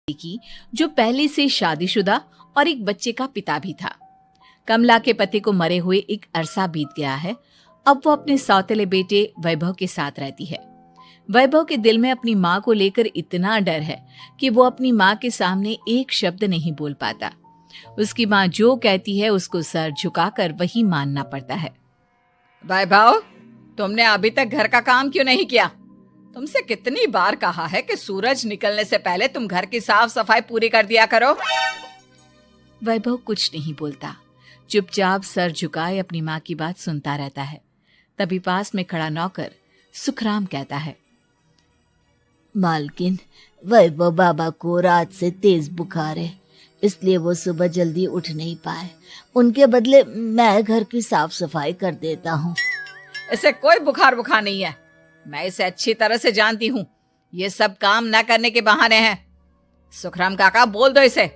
की, जो पहले से शादीशुदा और एक बच्चे का पिता भी था। कमला के पति को मरे हुए एक अरसा बीत गया है। अब वो अपने सौतेले बेटे वैभव के साथ रहती है। वैभव के दिल में अपनी माँ को लेकर इतना डर है कि वो अपनी माँ के सामने एक शब्द नहीं बोल पाता। उसकी माँ जो कहती है उसको सर झुकाकर वही मानना पड़ता है। वैभव, तुमने अभी तक घर का काम क्यों नहीं किया? तुमसे कितनी बार कहा है कि सूरज निकलने से पहले तुम घर की साफ सफाई पूरी कर दिया करो। वैभव कुछ नहीं बोलता, चुपचाप सर झुकाए अपनी माँ की बात सुनता रहता है। तभी पास में खड़ा नौकर सुखराम कहता है, मालकिन, वैभव बाबा को रात से तेज बुखार है, इसलिए वो सुबह जल्दी उठ नहीं पाए। उनके बदले मैं घर की साफ सफाई कर देता हूँ। इसे कोई बुखार नहीं है, मैं इसे अच्छी तरह से जानती हूँ। ये सब काम न करने के बहाने हैं। सुखराम काका, बोल दो इसे,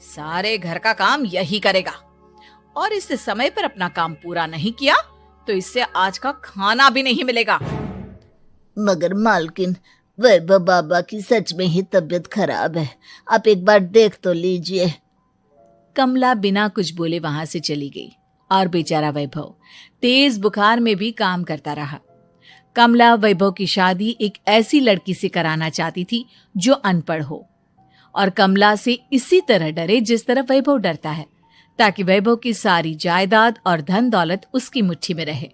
सारे घर का काम यही करेगा, और इससे समय पर अपना काम पूरा नहीं किया तो इससे आज का खाना भी नहीं मिलेगा। मगर मालकिन, वैभव बाबा की सच में ही तबीयत खराब है, आप एक बार देख तो लीजिए। कमला बिना कुछ बोले वहां से चली गई और बेचारा वैभव तेज बुखार में भी काम करता रहा। कमला वैभव की शादी एक ऐसी लड़की से कराना चाहती थी जो अनपढ़ हो, और कमला से इसी तरह डरे जिस तरह वैभव डरता है, ताकि वैभव की सारी जायदाद और धन दौलत उसकी मुट्ठी में रहे।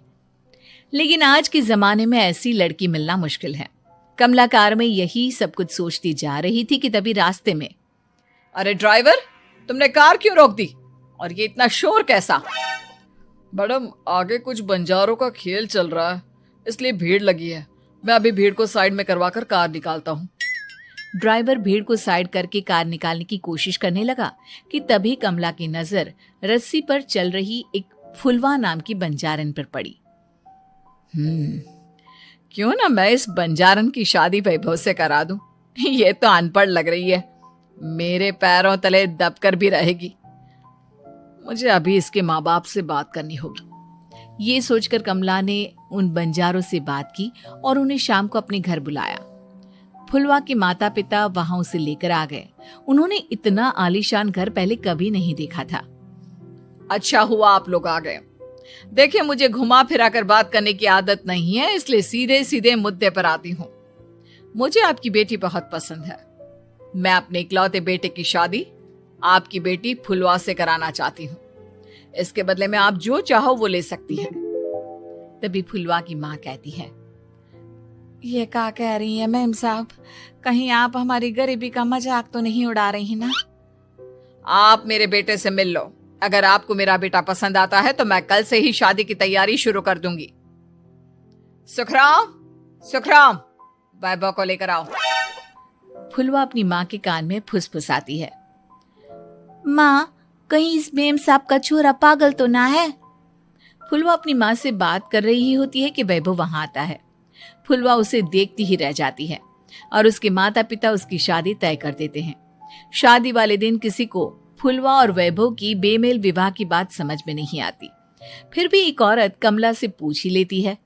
लेकिन आज के जमाने में ऐसी लड़की मिलना मुश्किल है। कमला कार में यही सब कुछ सोचती जा रही थी कि तभी रास्ते में, अरे ड्राइवर, तुमने कार क्यों रोक दी? और ये इतना शोर कैसा? मैडम, आगे कुछ बंजारों का खेल चल रहा है, इसलिए भीड़ लगी है। मैं अभी भीड़ को साइड में करवाकर कार निकालता हूँ। ड्राइवर भीड़ को साइड करके कार निकालने की कोशिश करने लगा कि तभी कमला की नजर रस्सी पर चल रही एक फुलवा नाम की बंजारन पर पड़ी। क्यों ना मैं इस बंजारन की शादी वैभव से करा दूं? ये तो अनपढ़ लग रही है, मेरे पैरों तले दबकर भी रहेगी। मुझे अभी इसके माँ बाप से बात करनी होगी। ये सोचकर कमला ने उन बंजारों से बात की और उन्हें शाम को अपने घर बुलाया। फुलवा के माता पिता वहां उसे लेकर आ गए। उन्होंने इतना आलीशान घर पहले कभी नहीं देखा था। अच्छा हुआ आप लोग आ गए। देखिए, मुझे घुमा फिरा कर बात करने की आदत नहीं है, इसलिए सीधे सीधे मुद्दे पर आती हूँ। मुझे आपकी बेटी बहुत पसंद है। मैं अपने इकलौते बेटे की शादी आपकी बेटी फुलवा से कराना चाहती हूँ। इसके बदले में आप जो चाहो वो ले सकती हैं। तभी फुलवा की माँ कहती है, ये क्या कह रही है मैम साहब? कहीं आप हमारी गरीबी का मजाक तो नहीं उड़ा रही ना? आप मेरे बेटे से मिल लो। अगर आपको मेरा बेटा पसंद आता है तो मैं कल से ही शादी की तैयारी शुरू कर दूंगी। सुखराम, वैभव को लेकर आओ। फुलवा अपनी माँ के कान में फुसफुसाती है, माँ, कहीं इस मेम साहब का छोरा पागल तो ना है? फुलवा अपनी माँ से बात कर रही होती है कि वैभव वहां आता है। फुलवा उसे देखती ही रह जाती है और उसके माता पिता उसकी शादी तय कर देते हैं। शादी वाले दिन किसी को फुलवा और वैभव की बेमेल विवाह की बात समझ में नहीं आती। फिर भी एक औरत कमला से पूछ ही लेती है,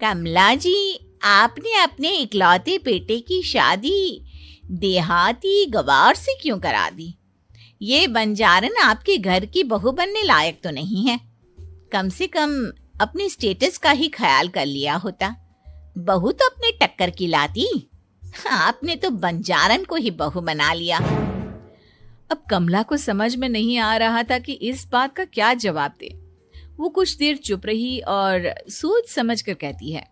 कमला जी, आपने अपने इकलौते बेटे की शादी देहाती गवार से क्यों करा दी? ये बंजारन आपके घर की बहू बनने लायक तो नहीं है। कम से कम अपने स्टेटस का ही ख्याल कर लिया होता। बहू तो अपने टक्कर की लाती, आपने तो बंजारन को ही बहू बना लिया। अब कमला को समझ में नहीं आ रहा था कि इस बात का क्या जवाब दे। वो कुछ देर चुप रही और सोच समझ कर कहती है,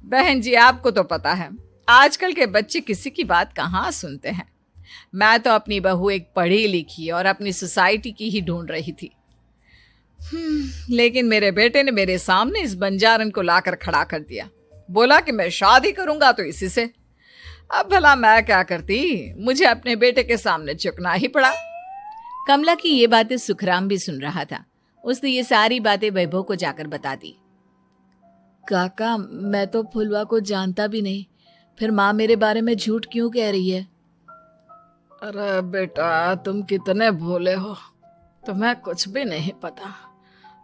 बहन जी, आपको तो पता है आजकल के बच्चे किसी की बात कहाँ सुनते हैं। मैं तो अपनी बहू एक पढ़ी लिखी और अपनी सोसाइटी की ही ढूंढ रही थी। लेकिन मेरे बेटे ने मेरे सामने इस बंजारन को लाकर खड़ा कर दिया। बोला कि मैं शादी करूंगा तो इसी से। अब भला मैं क्या करती, मुझे अपने बेटे के सामने झुकना ही पड़ा। कमला की ये बातें सुखराम भी सुन रहा था। उसने ये सारी बातें वैभव को जाकर बता दी। काका, मैं तो फुलवा को जानता भी नहीं, फिर माँ मेरे बारे में झूठ क्यों कह रही है? अरे बेटा, तुम कितने भोले हो, तुम्हें कुछ भी नहीं पता।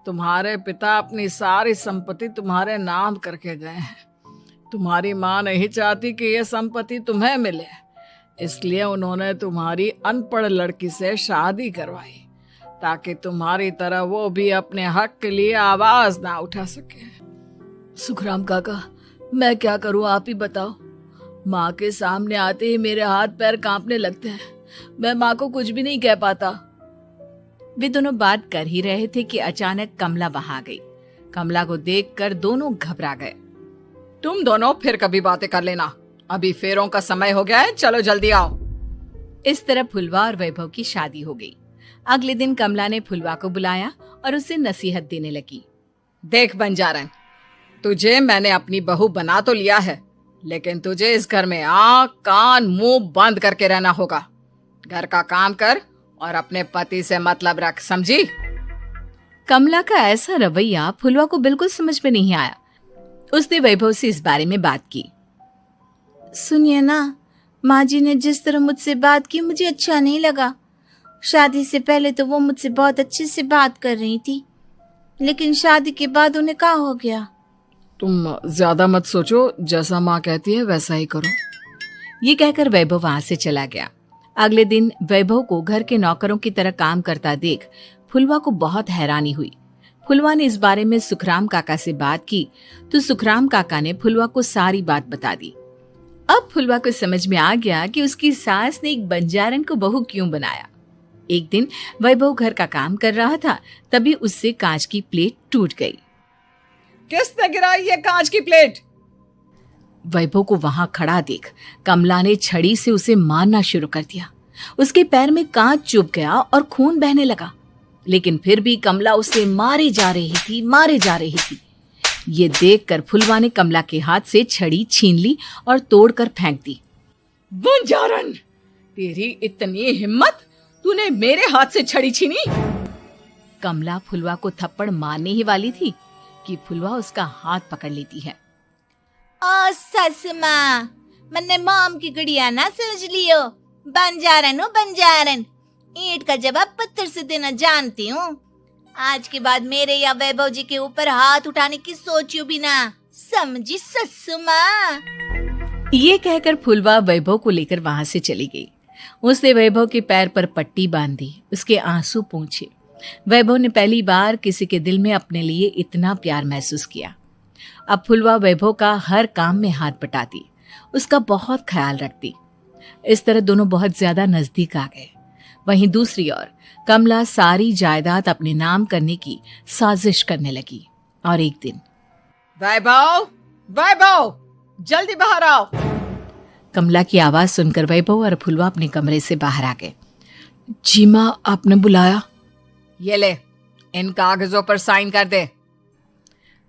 तुम्हारे पिता अपनी सारी संपत्ति तुम्हारे नाम करके गए हैं। तुम्हारी माँ नहीं चाहती कि ये संपत्ति तुम्हें मिले, इसलिए उन्होंने तुम्हारी अनपढ़ लड़की से शादी करवाई, ताकि तुम्हारी तरह वो भी अपने हक के लिए आवाज ना उठा सके। सुखराम काका, मैं क्या करूं, आप ही बताओ। माँ के सामने आते ही मेरे हाथ पैर कांपने लगते हैं। मैं माँ को कुछ भी नहीं कह पाता। वे दोनों बात कर ही रहे थे कि अचानक कमला वहां आ गई। कमला को देखकर दोनों घबरा गए। तुम दोनों फिर कभी बातें कर लेना, अभी फेरों का समय हो गया है, चलो जल्दी आओ। इस तरह फुलवा और वैभव की शादी हो गई। अगले दिन कमला ने फुलवा को बुलाया और उसे नसीहत देने लगी। देख बंजारन, तुझे मैंने अपनी बहू बना तो लिया है, लेकिन तुझे इस घर में आंख कान मुंह बंद करके रहना होगा। घर का काम कर और अपने पति से मतलब रख, समझी? कमला का ऐसा रवैया फुलवा को बिल्कुल समझ में नहीं आया। उसने वैभव से इस बारे में बात की। सुनिए ना, माँ जी ने जिस तरह मुझसे बात की मुझे अच्छा नहीं लगा। शादी से पहले तो वो मुझसे बहुत अच्छे से बात कर रही थी, लेकिन शादी के बाद उन्हें क्या हो गया? तुम ज्यादा मत सोचो, जैसा माँ कहती है वैसा ही करो। ये कहकर वैभव वहां से चला गया। अगले दिन वैभव को घर के नौकरों की तरह काम करता देख फुलवा को बहुत हैरानी हुई। फुलवा ने इस बारे में सुखराम काका से बात की तो सुखराम काका ने फुलवा को सारी बात बता दी। अब फुलवा को समझ में आ गया कि उसकी सास ने एक बंजारन को बहू क्यों बनाया। एक दिन वैभव घर का काम कर रहा था, तभी उससे कांच की प्लेट टूट गई। किसने गिराई ये कांच की प्लेट? वैभव को वहां खड़ा देख कमला ने छड़ी से उसे मारना शुरू कर दिया। उसके पैर में कांच चुभ गया और खून बहने लगा, लेकिन फिर भी कमला उसे मारे जा रही थी। ये देखकर फुलवा ने कमला के हाथ से छड़ी छीन ली और तोड़कर फेंक दी। बंजारन, तेरी इतनी हिम्मत, तूने मेरे हाथ से छड़ी छीनी? कमला फुलवा को थप्पड़ मारने ही वाली थी कि फुलवा उसका हाथ पकड़ लेती है। ओ सस माँ, मैंने मॉम की गुड़िया ना समझ लियो। बंजारन हो बंजारन, ईंट का जवाब पत्थर से देना जानती हूँ। आज के बाद मेरे या वैभव जी के ऊपर हाथ उठाने की सोचियो भी ना, समझी ससु माँ? ये कहकर फुलवा वैभव को लेकर वहां से चली गई। उसने वैभव के पैर पर पट्टी बांधी, उसके आंसू पोंछे। वैभव ने पहली बार किसी के दिल में अपने लिए इतना प्यार महसूस किया। अब फुलवा वैभव का हर काम में हाथ बटाती, उसका बहुत ख्याल रखती। इस तरह दोनों बहुत ज्यादा नजदीक आ गए। वहीं दूसरी ओर कमला सारी जायदाद अपने नाम करने की साजिश करने लगी। और एक दिन, वैभव, वैभव, जल्दी बाहर आओ। कमला की आवाज सुनकर वैभव और फुलवा अपने कमरे से बाहर आ गए। जी माँ, आपने बुलाया? ये ले, इन कागजों पर साइन कर दे।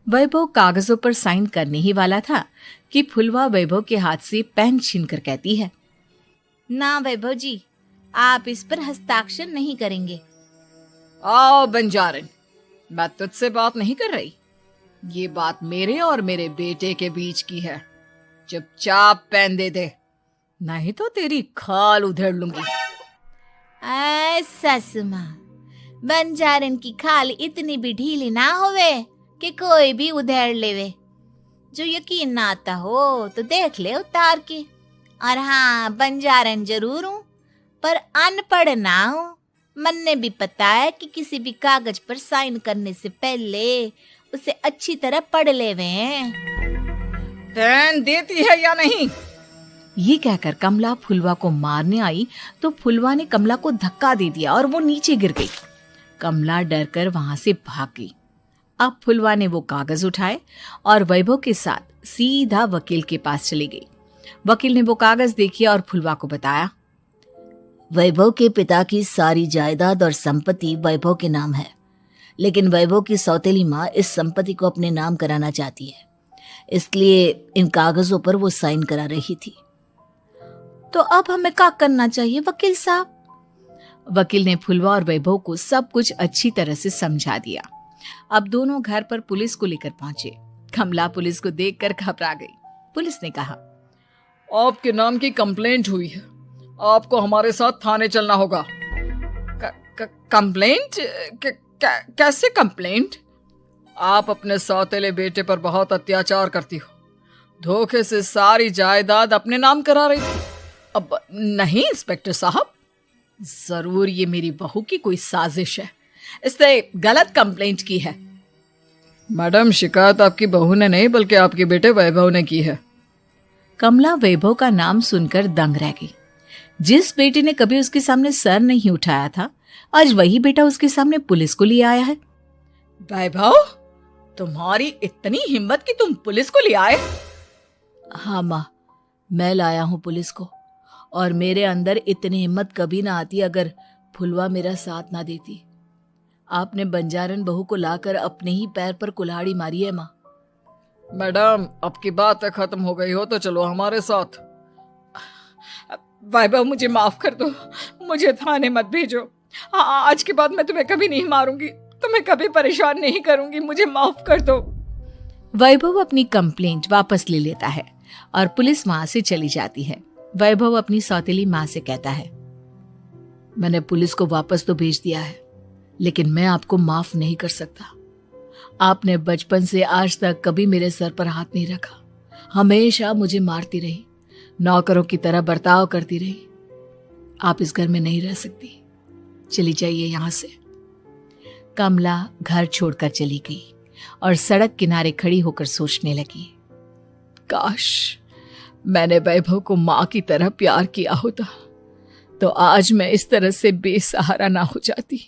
वैभव कागजों पर साइन करने ही वाला था कि फुलवा वैभव के हाथ से पेन छीनकर कहती है, ना वैभव जी, आप इस पर हस्ताक्षर नहीं करेंगे। आओ बंजारन, मैं तुझसे बात नहीं कर रही। ये बात मेरे और मेरे बेटे के बीच की है। चुपचाप पेन दे दे, नहीं तो तेरी खाल उधेड़ लूंगी। ससु माँ, बंजारन की खाल इतनी भी ढीली ना होवे कि कोई भी उधेड़ लेवे। जो यकीन ना आता हो तो देख ले उतार के। और हाँ, बंजारन जरूर हूँ पर अनपढ़ ना हूँ। मैंने भी पता है कि किसी भी कागज पर साइन करने से पहले उसे अच्छी तरह पढ़ लेवे। पेन देती है या नहीं? ये कहकर कमला फुलवा को मारने आई तो फुलवा ने कमला को धक्का दे दिया और वो नीचे गिर गई। कमला डरकर वहां से भाग गई। अब फुलवा ने वो कागज उठाए और वैभव के साथ सीधा वकील के पास चली गई। वकील ने वो कागज देखी और फुलवा को बताया, वैभव के पिता की सारी जायदाद और संपत्ति वैभव के नाम है, लेकिन वैभव की सौतेली माँ इस संपत्ति को अपने नाम कराना चाहती है, इसलिए इन कागजों पर वो साइन करा रही थी। तो अब हमें क्या करना चाहिए वकील साहब? वकील ने फुलवा और वैभव को सब कुछ अच्छी तरह से समझा दिया। अब दोनों घर पर पुलिस को लेकर पहुंचे। कमला पुलिस को देखकर घबरा गई। पुलिस ने कहा, आपके नाम की कंप्लेंट हुई है, आपको हमारे साथ थाने चलना होगा। कंप्लेंट? कैसे कंप्लेंट? आप अपने सौतेले बेटे पर बहुत अत्याचार करती हो, धोखे से सारी जायदाद अपने नाम करा रही थी अब नहीं इंस्पेक्टर साहब, जरूर ये मेरी बहू की कोई साजिश है, इसने गलत कंप्लेंट की है। मैडम, शिकायत आपकी बहू ने नहीं बल्कि आपके बेटे वैभव ने की है। कमला वैभव का नाम सुनकर दंग रह गई। जिस बेटे ने कभी उसके सामने सर नहीं उठाया था, आज वही बेटा उसके सामने पुलिस को लिए आया है। वैभव, तुम्हारी इतनी हिम्मत कि तुम पुलिस को ले आए? हाँ माँ, मैं लाया हूँ पुलिस को, और मेरे अंदर इतनी हिम्मत कभी ना आती अगर फुलवा मेरा साथ ना देती। आपने बंजारन बहू को लाकर अपने ही पैर पर कुल्हाड़ी मारी है माँ। मैडम, आपकी बात खत्म हो गई हो तो चलो हमारे साथ। वैभव, मुझे माफ कर दो, मुझे थाने मत भेजो। आज के बाद मैं तुम्हें कभी नहीं मारूंगी, तुम्हें कभी परेशान नहीं करूंगी, मुझे माफ कर दो। वैभव अपनी कंप्लेंट वापस ले लेता है और पुलिस वहां से चली जाती है। वैभव अपनी सौतेली माँ से कहता है, मैंने पुलिस को वापस तो भेज दिया है, लेकिन मैं आपको माफ नहीं कर सकता। आपने बचपन से आज तक कभी मेरे सर पर हाथ नहीं रखा, हमेशा मुझे मारती रही, नौकरों की तरह बर्ताव करती रही। आप इस घर में नहीं रह सकती, चली जाइए यहां से। कमला घर छोड़कर चली गई और सड़क किनारे खड़ी होकर सोचने लगी, काश मैंने वैभव को माँ की तरह प्यार किया होता तो आज मैं इस तरह से बेसहारा ना हो जाती।